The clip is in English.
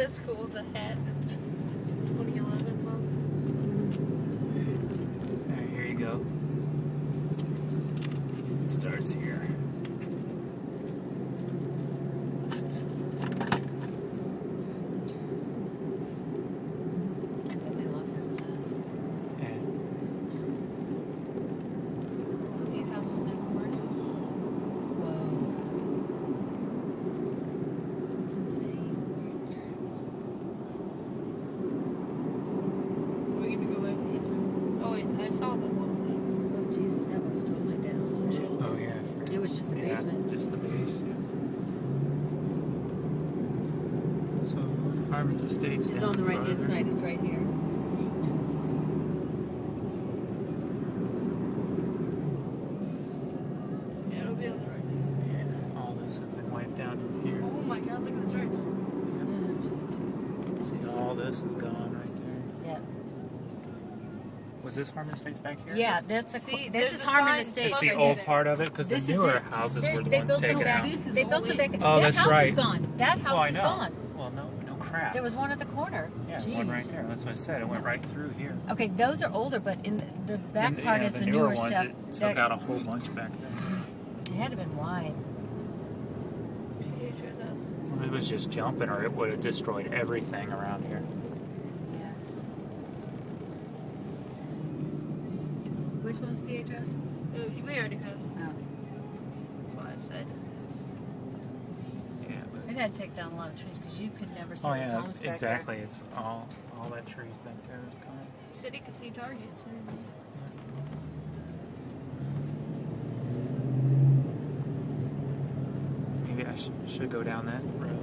That's cool. The hat. 2011 Mom. Alright, here you go. It starts here. I bet they lost their class. Yeah. These houses never work. Whoa. That's insane. We're gonna go back to the Oh wait, I saw that one thing. Oh, Jesus, that one's totally down. Oh yeah. It was just the Yeah, basement. just the base. Yeah. So Fireman's Estate's It's down on the right-hand further. side. It's right here. Yeah, it'll be on the right. Yeah, all this has been wiped down in here. Oh my God! Look at the church. See, all this is gone right there. Yeah. Was this Harmon Estates back here? Yeah, that's a. See, This there's is a Harmon sign. Estates. It's the Supposed to old do that. part of it because the This is newer it. houses were the They ones built some taken back. out. This is They built some only- back. Oh, that that's house right. is gone. That house Oh, I is know. gone. Well, no crap. There was one at the corner. Yeah, Jeez. one right there. That's what I said. It went right through here. Okay, those are older, but in the back And, part yeah, is the the newer newer ones. stuff. It took out a whole bunch back there. It had to have been wide. Pietro's house. Well, it was just jumping, or it would have destroyed everything around here. Yeah. Which one's Pietro's? We already passed. Oh. That's why I said. Yeah. But, It had to take down a lot of trees because you could never see oh those yeah, homes back exactly. It's all that trees back there is gone. He said he could see Target too. Maybe I should go down that road.